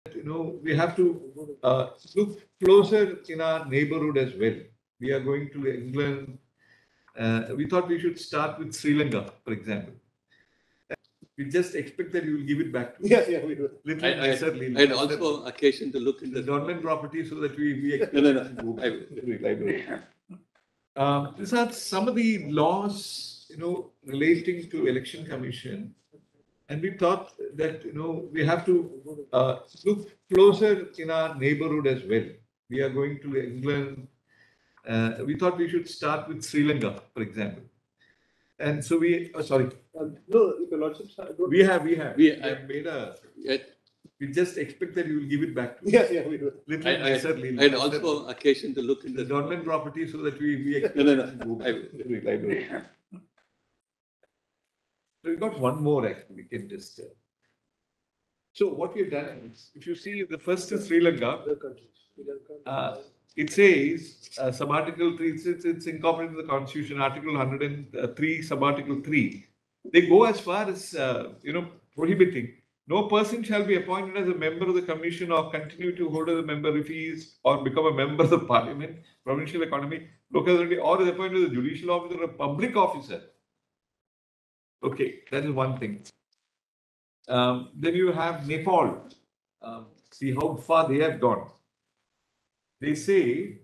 We have to look closer in our neighborhood as well. We are going to England. We thought we should start with Sri Lanka, for example. We just expect that you will give it back to us. Yeah, we will. Little nicerly. And also occasion to look in the government property so that we expect No. These are some of the laws, relating to election commission. And we thought that, we have to look closer in our neighborhood as well. We are going to England. We thought we should start with Sri Lanka, for example. And so sorry. No, the Lordship. We have made a. We just expect that you will give it back to us. Yeah, we will. Little nicerly. And also occasion to look in the government property so that we expect No. So we got one more actually. We can just. So what we've done is, if you see the first is Sri Lanka. It says sub-article 3. It's incorporated in the Constitution, Article 103, sub-article 3. They go as far as prohibiting. No person shall be appointed as a member of the commission or continue to hold as a member if he is or become a member of the parliament, provincial economy, local authority, or is appointed as a judicial officer or a public officer. Okay, that is one thing. Then you have Nepal. See how far they have gone. They say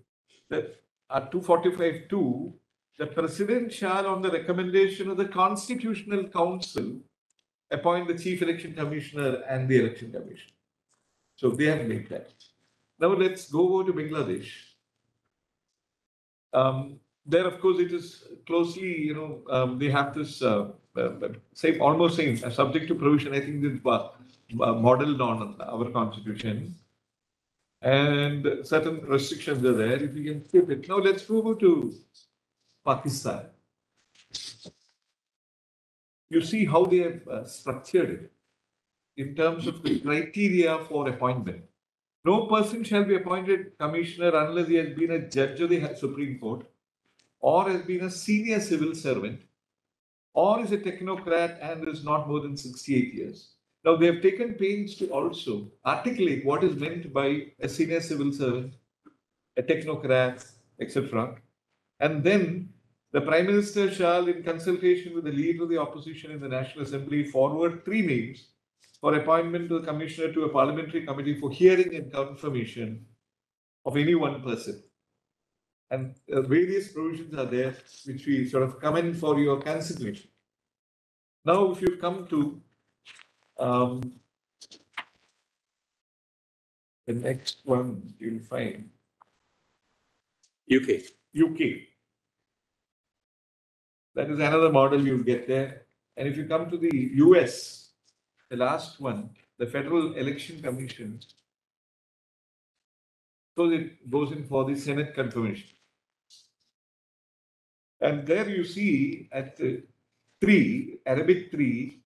that at 245(2), the President shall, on the recommendation of the Constitutional Council, appoint the Chief Election Commissioner and the Election Commission. So they have made that. Now let's go over to Bangladesh. There, of course, it is closely, they have this almost same, subject to provision. I think this was modeled on our constitution. And certain restrictions are there. If you can skip it. Now let's move over to Pakistan. You see how they have structured it in terms of the criteria for appointment. No person shall be appointed commissioner unless he has been a judge of the Supreme Court, or has been a senior civil servant, or is a technocrat and is not more than 68 years. Now, they have taken pains to also articulate what is meant by a senior civil servant, a technocrat, etc. And then the Prime Minister shall, in consultation with the leader of the opposition in the National Assembly, forward 3 names for appointment to the Commissioner to a parliamentary committee for hearing and confirmation of any one person. And various provisions are there which we sort of commend for your consideration. Now, if you come to the next one, you'll find UK. That is another model you'll get there. And if you come to the US, the last one, the Federal Election Commission, so it goes in for the Senate confirmation. And there you see at 3, Arabic 3,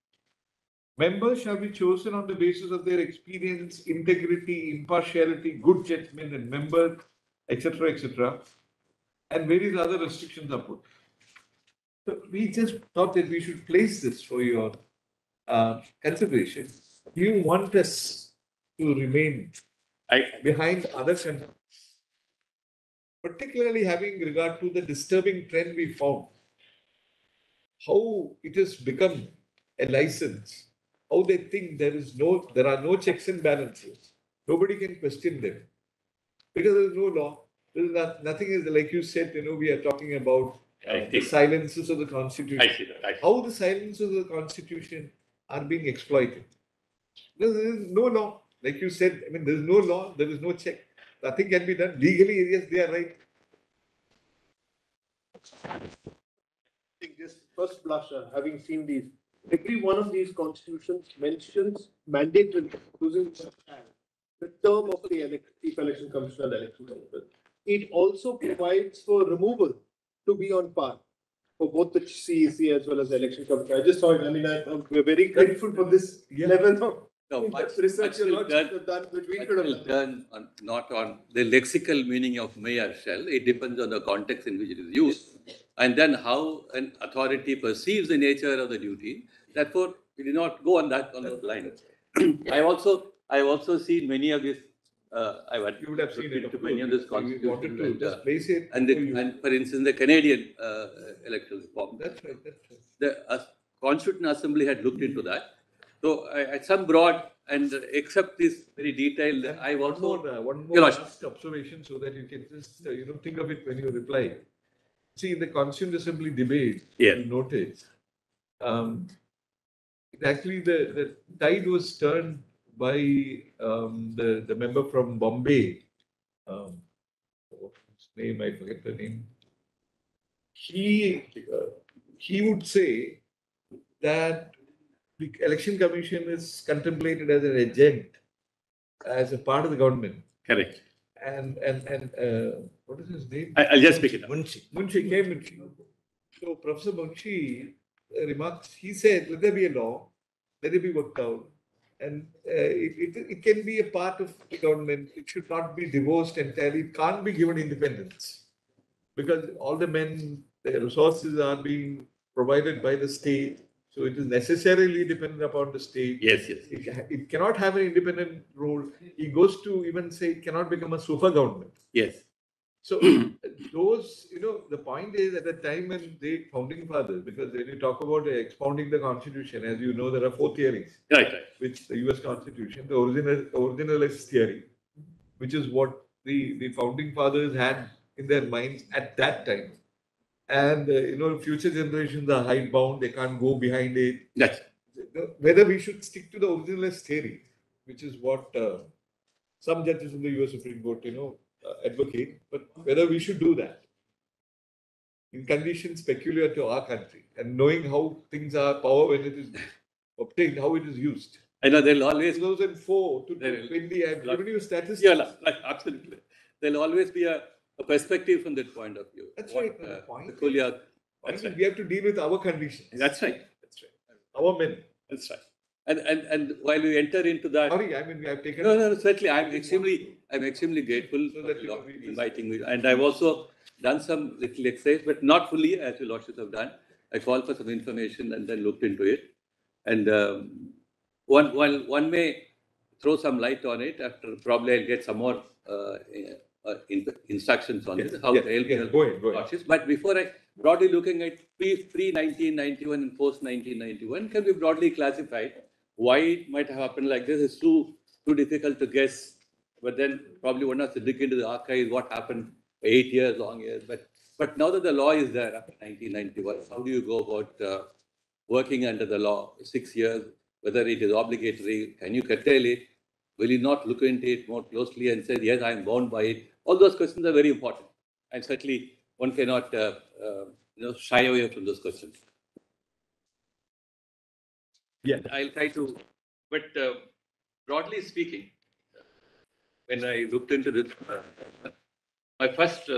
members shall be chosen on the basis of their experience, integrity, impartiality, good judgment, and member, etc., etc. And various other restrictions are put. So we just thought that we should place this for your consideration. Do you want us to remain behind other countries? Particularly having regard to the disturbing trend we found, how it has become a license, how they think there are no checks and balances. Nobody can question them because there is no law. There is nothing is like you said. We are talking about the silences of the Constitution. I see that. How the silences of the Constitution are being exploited. There is no law, like you said. There is no law. There is no check. Nothing can be done. Legally, yes, they are right. I think just first blush, having seen these, every one of these constitutions mentions mandatory using the term of the Chief Election Commissioner and Election Commissioner. It also provides for removal to be on par for both the CEC as well as the Election Commissioner. I just saw it. We're very grateful for this level of. No, research done, which we could have done not on the lexical meaning of may or shall. It depends on the context in which it is used, and then how an authority perceives the nature of the duty. Therefore, we did not go on that those lines. I've also seen many of these. You would have seen it. To many of these We wanted to constitutions just place it. and for instance, the Canadian electoral reform. That's right. That's right. The Constitutional Assembly had looked into that. So, at some broad and except this very detailed, And I've also one more last observation so that you can just think of it when you reply. See, in the Constituent Assembly debate, you notice actually the tide was turned by the member from Bombay. What's his name? I forget the name. He would say that the Election Commission is contemplated as an agent, as a part of the government. correct. And what is his name? I'll just pick it up. Munshi came in. So Professor Munshi remarks, he said, let there be a law, let it be worked out. And it can be a part of the government. It should not be divorced entirely. It can't be given independence. Because all the resources are being provided by the state. So it is necessarily dependent upon the state. Yes, yes. It cannot have an independent role. He goes to even say it cannot become a super government. Yes. So those, the point is at the time when the founding fathers, because when you talk about expounding the constitution, as you know, there are 4 theories. Right. Which the US Constitution, the originalist theory, which is what the founding fathers had in their minds at that time. And, future generations are hidebound, they can't go behind it. Yes. Whether we should stick to the originalist theory, which is what some judges in the US Supreme Court, advocate, but whether we should do that in conditions peculiar to our country and knowing how things are, power when it is obtained, how it is used. I know there'll always 2004 to 2020, I've given you statistics. Yeah, absolutely. There'll always be a perspective from that point of view. That's right. The point that's right. We have to deal with our conditions. That's right. Our men. That's right. And while we enter into that, sorry, we have taken. No, certainly. I'm extremely grateful for inviting me, and I've also done some little exercise, but not fully, as your lordships have done. I called for some information and then looked into it, and one may throw some light on it. After probably I'll get some more instructions on this. How to help go ahead. But before I broadly looking at pre-1991 and post-1991 can be broadly classified. Why it might have happened like this is too difficult to guess. But then probably one has to dig into the archives, what happened 8 years, long years. But now that the law is there after 1991, how do you go about working under the law 6 years? Whether it is obligatory, can you curtail it? Will you not look into it more closely and say, yes, I am bound by it? All those questions are very important. And certainly one cannot shy away from those questions. Yeah, I'll try to, but broadly speaking, when I looked into this, my first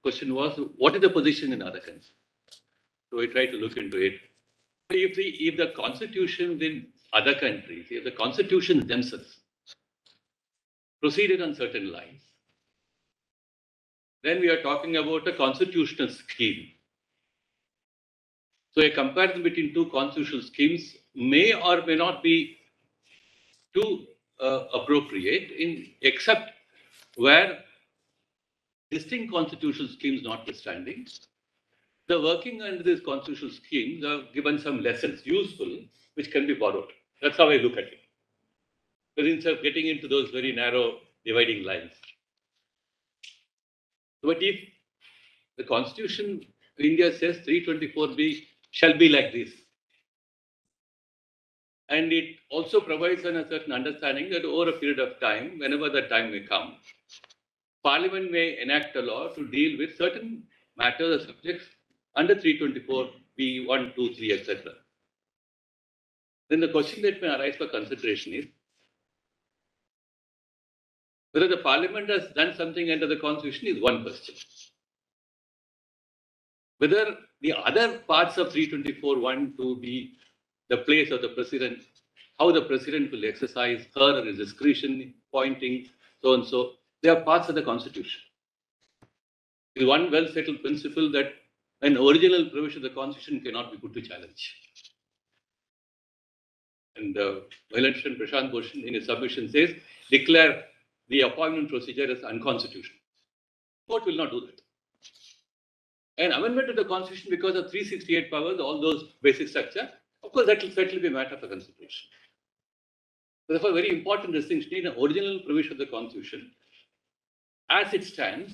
question was, what is the position in other countries? So I tried to look into it. If the constitutions in other countries, if the constitutions themselves proceeded on certain lines, then we are talking about a constitutional scheme. So a comparison between 2 constitutional schemes may or may not be too appropriate, except where distinct constitutional schemes notwithstanding, the working under these constitutional schemes are given some lessons useful, which can be borrowed. That's how I look at it. But instead of getting into those very narrow dividing lines. But if the Constitution of India says 324B shall be like this, and it also provides a certain understanding that over a period of time, whenever the time may come, Parliament may enact a law to deal with certain matters or subjects under 324B 1, 2, 3, etc. Then the question that may arise for consideration is whether the Parliament has done something under the Constitution is one question. Whether the other parts of 324 1 to be the place of the President, how the President will exercise her or his discretion, pointing, so and so, they are parts of the Constitution. It is one well-settled principle that an original provision of the Constitution cannot be put to challenge. And Violation Prashant Bhushan in his submission says, declare the appointment procedure as unconstitutional. Court will not do that. An amendment to the Constitution because of 368 powers, all those basic structure, of course, that will certainly be a matter for consideration. Therefore, a very important distinction in the original provision of the Constitution, as it stands,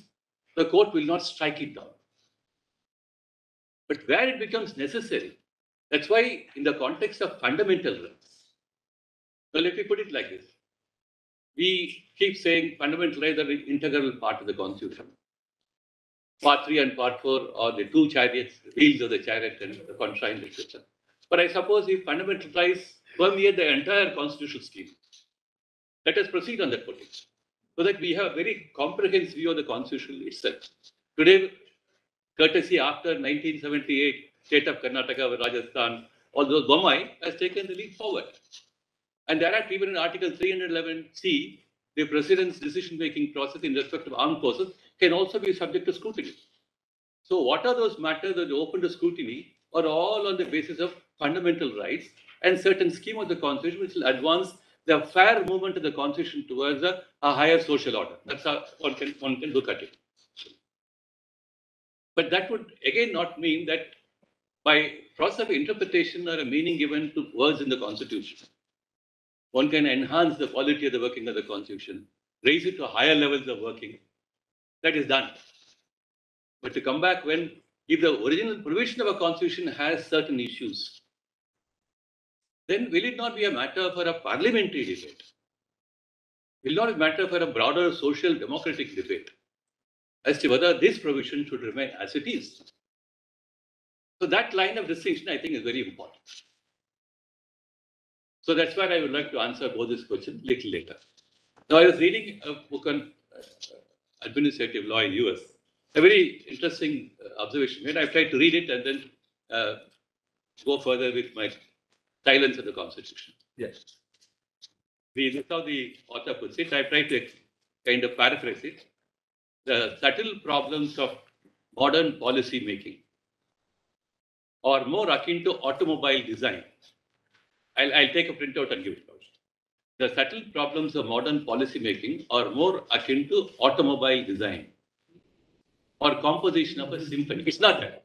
the court will not strike it down. But where it becomes necessary, that's why in the context of fundamental rights, well, let me put it like this. We keep saying fundamental rights are an integral part of the Constitution. Part 3 and Part 4 are the two chariots, the wheels of the chariot and the constraint, etc. But I suppose if fundamental rights permeate the entire constitutional scheme, let us proceed on that footing, so that we have a very comprehensive view of the Constitution itself. Today, courtesy after 1978, state of Karnataka, Rajasthan, although Bommai has taken the leap forward. And thereafter, even in Article 311C, the President's decision-making process in respect of armed forces can also be subject to scrutiny. So what are those matters that are open to scrutiny are all on the basis of fundamental rights and certain scheme of the Constitution which will advance the fair movement of the Constitution towards a higher social order. That's how one can look at it. But that would again not mean that by process of interpretation or a meaning given to words in the Constitution, one can enhance the quality of the working of the Constitution, raise it to higher levels of working. That is done. But to come back if the original provision of a Constitution has certain issues, then will it not be a matter for a parliamentary debate? Will not be a matter for a broader social democratic debate as to whether this provision should remain as it is? So that line of distinction, I think, is very important. So that's why I would like to answer both these questions a little later. Now, I was reading a book on administrative law in US. A very interesting observation. And I've tried to read it and then go further with my silence of the Constitution. Yes. This is how the author puts it. I've tried to kind of paraphrase it. The subtle problems of modern policy making are more akin to automobile design. I'll take a printout and give it out. The subtle problems of modern policy making are more akin to automobile design or composition of a symphony. It's not that.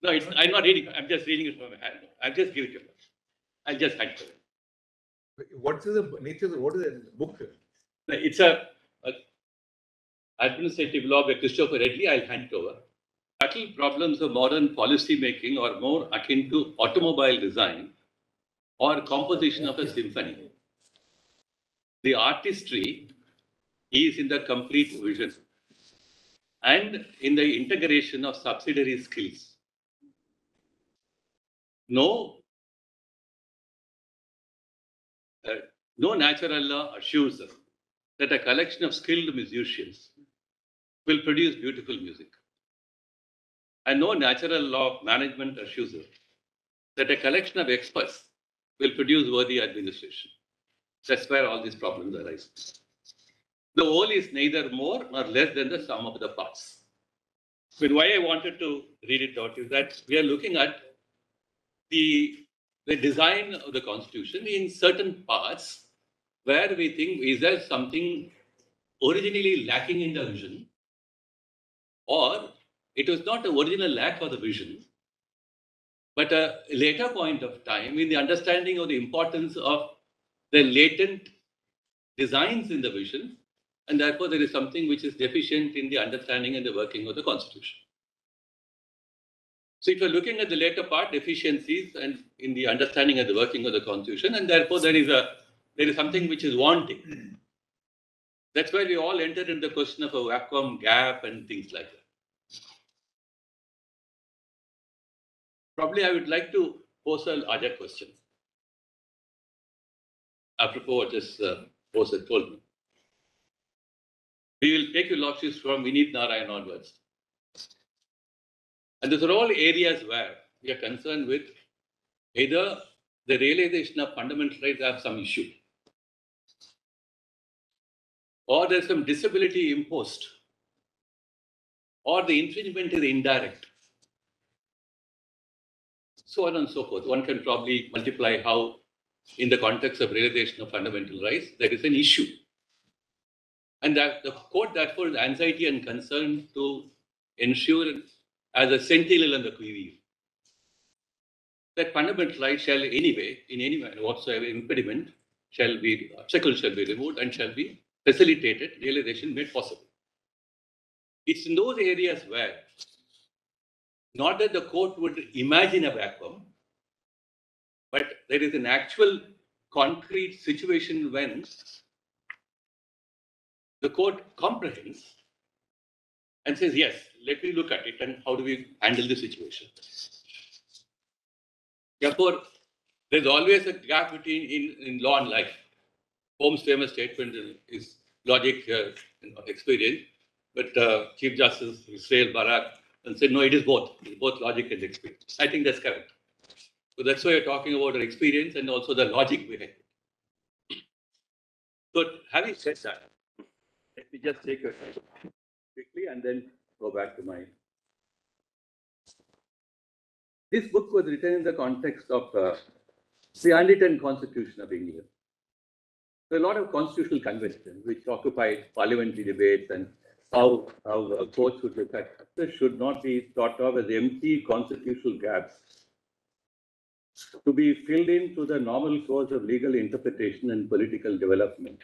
No, I'm not reading. I'm just reading it from my hand. I'll just give it to you. I'll just hand it over. What is the nature of what is the book? It's a administrative law by Christopher Redley. I'll hand it over. Subtle problems of modern policy making are more akin to automobile design or composition of a symphony. The artistry is in the complete vision and in the integration of subsidiary skills. No natural law assures us that a collection of skilled musicians will produce beautiful music. And no natural law of management assures us that a collection of experts will produce worthy administration. That's where all these problems arise. The whole is neither more nor less than the sum of the parts. But why I wanted to read it out is that we are looking at the design of the Constitution in certain parts where we think, is there something originally lacking in the vision, or it was not the original lack of the vision, but a later point of time in the understanding of the importance of the latent designs in the vision, and therefore there is something which is deficient in the understanding and the working of the Constitution. So if you're looking at the later part, deficiencies and in the understanding and the working of the Constitution, and therefore there is something which is wanting. That's why we all entered in the question of a vacuum, gap, and things like that. Probably I would like to pose a larger question. Apropos what this poster told me. We will take your lordship from Vineet Narayan onwards. And these are all areas where we are concerned with either the realization of fundamental rights have some issue, or there's some disability imposed, or the infringement is indirect. So on and so forth. One can probably multiply how in the context of realization of fundamental rights, there is an issue. And that the court, therefore, is anxiety and concern to ensure, as a sentinel and the qui that fundamental rights shall anyway, in any manner whatsoever, impediment shall be, obstacle shall be removed and shall be facilitated, realization made possible. It's in those areas where, not that the court would imagine a vacuum, but there is an actual concrete situation when the court comprehends and says, yes, let me look at it and how do we handle the situation. Therefore, there's always a gap between in law and life. Holmes' famous statement is logic, experience, but Chief Justice Israel Barak and said, no, it is both. It's both logic and experience. I think that's correct. So that's why you're talking about the experience and also the logic behind it. So having said that, let me just take a quickly and then go back to mine. This book was written in the context of the unwritten constitution of England. There are a lot of constitutional conventions which occupied parliamentary debates and how courts should look at this should not be thought of as empty constitutional gaps to be filled in through the normal course of legal interpretation and political development.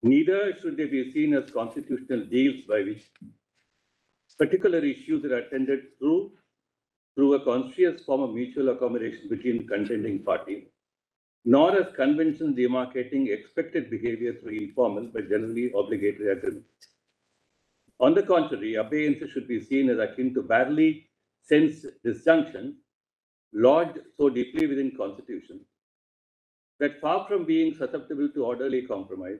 Neither should they be seen as constitutional deals by which particular issues are attended through a conscious form of mutual accommodation between contending parties, nor as conventions demarcating expected behavior through informal but generally obligatory agreements. On the contrary, abeyance should be seen as akin to barely sensed disjunction lodged so deeply within constitution that far from being susceptible to orderly compromise,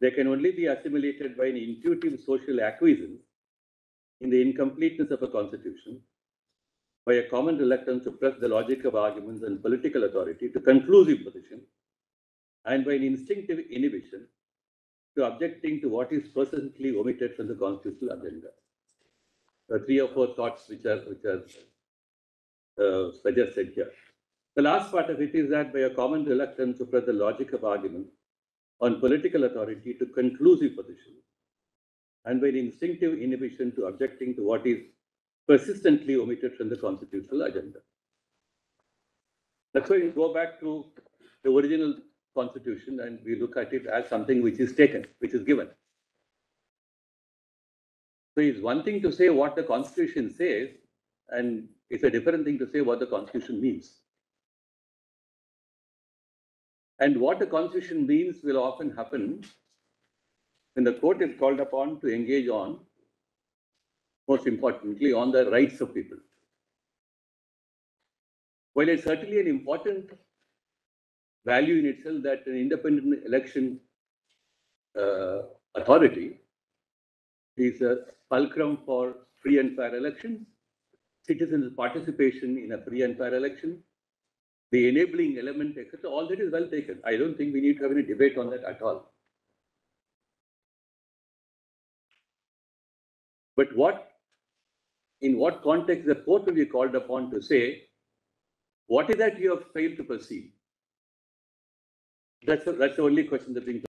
they can only be assimilated by an intuitive social acquiescence in the incompleteness of a constitution, by a common reluctance to press the logic of arguments and political authority to conclusive position, and by an instinctive inhibition to objecting to what is persistently omitted from the constitutional agenda. There are 3 or 4 thoughts which are suggested here. The last part of it is that by a common reluctance to press the logic of argument on political authority to conclusive position, and by an instinctive inhibition to objecting to what is persistently omitted from the constitutional agenda. That's why we go back to the original constitution and we look at it as something which is taken, which is given. So it's one thing to say what the constitution says, and it's a different thing to say what the constitution means. And what the constitution means will often happen when the court is called upon to engage on, most importantly, on the rights of people. While it's certainly an important value in itself that an independent election authority is a fulcrum for free and fair elections, citizens' participation in a free and fair election, the enabling element, etc., all that is well taken. I don't think we need to have any debate on that at all. But in what context the court will be called upon to say, what is that you have failed to perceive? That's the only question that being